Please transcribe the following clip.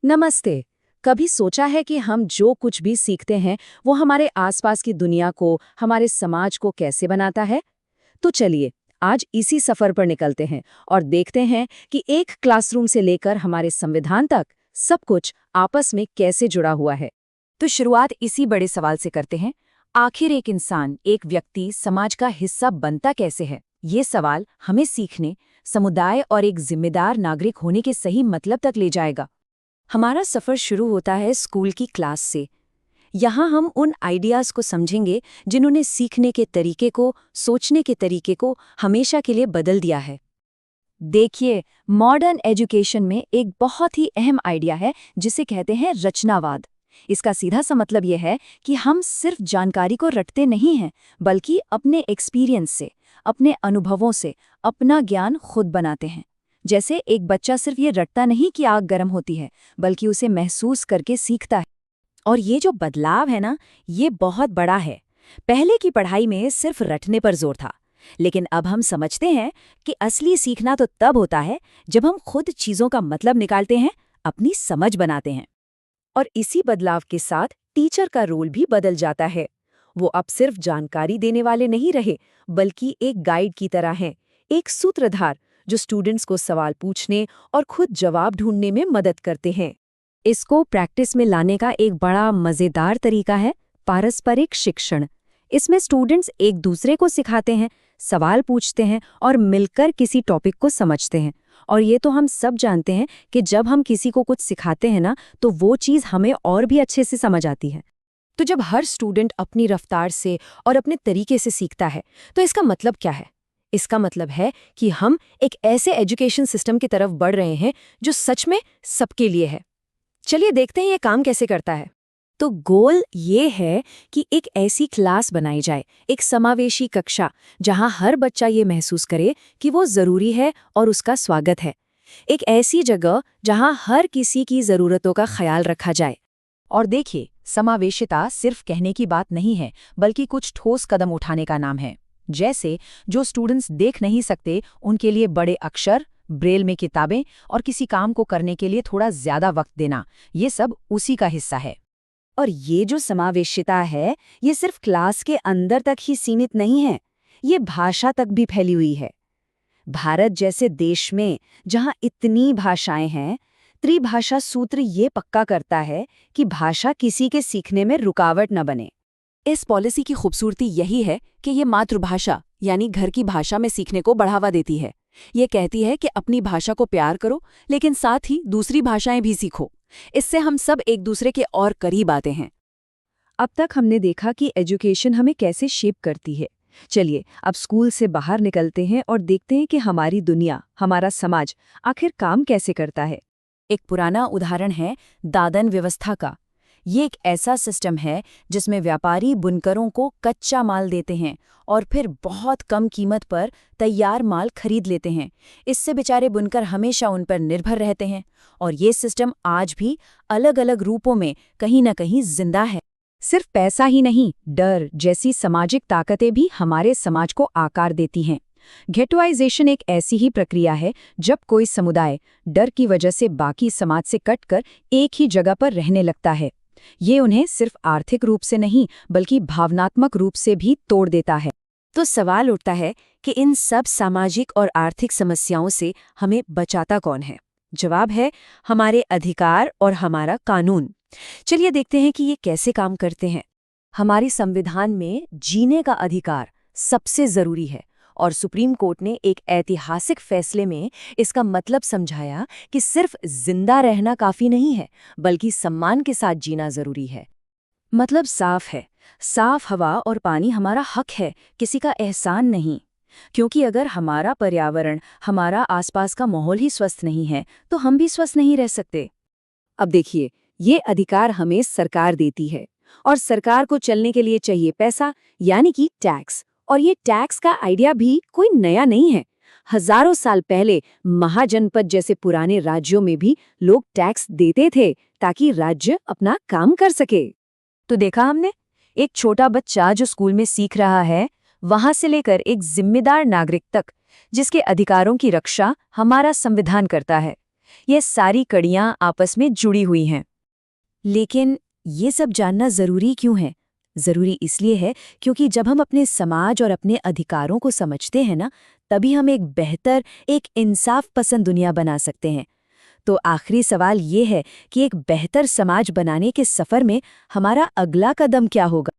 नमस्ते। कभी सोचा है कि हम जो कुछ भी सीखते हैं वो हमारे आसपास की दुनिया को, हमारे समाज को कैसे बनाता है? तो चलिए आज इसी सफर पर निकलते हैं और देखते हैं कि एक क्लासरूम से लेकर हमारे संविधान तक सब कुछ आपस में कैसे जुड़ा हुआ है। तो शुरुआत इसी बड़े सवाल से करते हैं। आखिर एक इंसान, एक व्यक्ति समाज का हिस्सा बनता कैसे है? ये सवाल हमें सीखने, समुदाय और एक जिम्मेदार नागरिक होने के सही मतलब तक ले जाएगा। हमारा सफ़र शुरू होता है स्कूल की क्लास से। यहाँ हम उन आइडियाज़ को समझेंगे जिन्होंने सीखने के तरीके को, सोचने के तरीके को हमेशा के लिए बदल दिया है। देखिए, मॉडर्न एजुकेशन में एक बहुत ही अहम आइडिया है जिसे कहते हैं रचनावाद। इसका सीधा सा मतलब यह है कि हम सिर्फ जानकारी को रटते नहीं हैं, बल्कि अपने एक्सपीरियंस से, अपने अनुभवों से अपना ज्ञान खुद बनाते हैं। जैसे एक बच्चा सिर्फ ये रटता नहीं कि आग गर्म होती है, बल्कि उसे महसूस करके सीखता है। और ये जो बदलाव है ना, ये बहुत बड़ा है। पहले की पढ़ाई में सिर्फ रटने पर जोर था, लेकिन अब हम समझते हैं कि असली सीखना तो तब होता है जब हम खुद चीज़ों का मतलब निकालते हैं, अपनी समझ बनाते हैं। और इसी बदलाव के साथ टीचर का रोल भी बदल जाता है। वो अब सिर्फ जानकारी देने वाले नहीं रहे, बल्कि एक गाइड की तरह हैं, एक सूत्रधार जो स्टूडेंट्स को सवाल पूछने और खुद जवाब ढूंढने में मदद करते हैं। इसको प्रैक्टिस में लाने का एक बड़ा मज़ेदार तरीका है पारस्परिक शिक्षण। इसमें स्टूडेंट्स एक दूसरे को सिखाते हैं, सवाल पूछते हैं और मिलकर किसी टॉपिक को समझते हैं। और ये तो हम सब जानते हैं कि जब हम किसी को कुछ सिखाते हैं ना, तो वो चीज़ हमें और भी अच्छे से समझ आती है। तो जब हर स्टूडेंट अपनी रफ्तार से और अपने तरीके से सीखता है, तो इसका मतलब क्या है? इसका मतलब है कि हम एक ऐसे एजुकेशन सिस्टम की तरफ बढ़ रहे हैं जो सच में सबके लिए है। चलिए देखते हैं ये काम कैसे करता है। तो गोल ये है कि एक ऐसी क्लास बनाई जाए, एक समावेशी कक्षा, जहां हर बच्चा ये महसूस करे कि वो ज़रूरी है और उसका स्वागत है। एक ऐसी जगह जहां हर किसी की ज़रूरतों का ख्याल रखा जाए। और देखिए, समावेशिता सिर्फ कहने की बात नहीं है, बल्कि कुछ ठोस कदम उठाने का नाम है। जैसे जो स्टूडेंट्स देख नहीं सकते, उनके लिए बड़े अक्षर, ब्रेल में किताबें और किसी काम को करने के लिए थोड़ा ज्यादा वक्त देना, ये सब उसी का हिस्सा है। और ये जो समावेशिता है, ये सिर्फ क्लास के अंदर तक ही सीमित नहीं है, ये भाषा तक भी फैली हुई है। भारत जैसे देश में जहाँ इतनी भाषाएं हैं, त्रिभाषा सूत्र ये पक्का करता है कि भाषा किसी के सीखने में रुकावट न बने। इस पॉलिसी की खूबसूरती यही है कि ये मातृभाषा यानी घर की भाषा में सीखने को बढ़ावा देती है। ये कहती है कि अपनी भाषा को प्यार करो, लेकिन साथ ही दूसरी भाषाएं भी सीखो। इससे हम सब एक दूसरे के और करीब आते हैं। अब तक हमने देखा कि एजुकेशन हमें कैसे शेप करती है। चलिए अब स्कूल से बाहर निकलते हैं और देखते हैं कि हमारी दुनिया, हमारा समाज आखिर काम कैसे करता है। एक पुराना उदाहरण है दादन व्यवस्था का। ये एक ऐसा सिस्टम है जिसमें व्यापारी बुनकरों को कच्चा माल देते हैं और फिर बहुत कम कीमत पर तैयार माल खरीद लेते हैं। इससे बेचारे बुनकर हमेशा उन पर निर्भर रहते हैं। और ये सिस्टम आज भी अलग अलग रूपों में कहीं न कहीं जिंदा है। सिर्फ पैसा ही नहीं, डर जैसी सामाजिक ताकतें भी हमारे समाज को आकार देती हैं। घेटोइजेशन एक ऐसी ही प्रक्रिया है जब कोई समुदाय डर की वजह से बाकी समाज से कटकर एक ही जगह पर रहने लगता है। ये उन्हें सिर्फ आर्थिक रूप से नहीं, बल्कि भावनात्मक रूप से भी तोड़ देता है। तो सवाल उठता है कि इन सब सामाजिक और आर्थिक समस्याओं से हमें बचाता कौन है? जवाब है हमारे अधिकार और हमारा कानून। चलिए देखते हैं कि ये कैसे काम करते हैं। हमारे संविधान में जीने का अधिकार सबसे जरूरी है और सुप्रीम कोर्ट ने एक ऐतिहासिक फैसले में इसका मतलब समझाया कि सिर्फ जिंदा रहना काफी नहीं है, बल्कि सम्मान के साथ जीना जरूरी है। मतलब साफ है, साफ हवा और पानी हमारा हक है, किसी का एहसान नहीं। क्योंकि अगर हमारा पर्यावरण, हमारा आसपास का माहौल ही स्वस्थ नहीं है, तो हम भी स्वस्थ नहीं रह सकते। अब देखिए, ये अधिकार हमें सरकार देती है और सरकार को चलने के लिए चाहिए पैसा, यानी कि टैक्स। और ये टैक्स का आइडिया भी कोई नया नहीं है। हजारों साल पहले महाजनपद जैसे पुराने राज्यों में भी लोग टैक्स देते थे ताकि राज्य अपना काम कर सके। तो देखा हमने, एक छोटा बच्चा जो स्कूल में सीख रहा है, वहां से लेकर एक जिम्मेदार नागरिक तक, जिसके अधिकारों की रक्षा हमारा संविधान करता है। ये सारी कड़ियां आपस में जुड़ी हुई हैं। लेकिन ये सब जानना ज़रूरी क्यों है? ज़रूरी इसलिए है क्योंकि जब हम अपने समाज और अपने अधिकारों को समझते हैं ना, तभी हम एक बेहतर, एक इंसाफ पसंद दुनिया बना सकते हैं। तो आखिरी सवाल ये है कि एक बेहतर समाज बनाने के सफ़र में हमारा अगला कदम क्या होगा?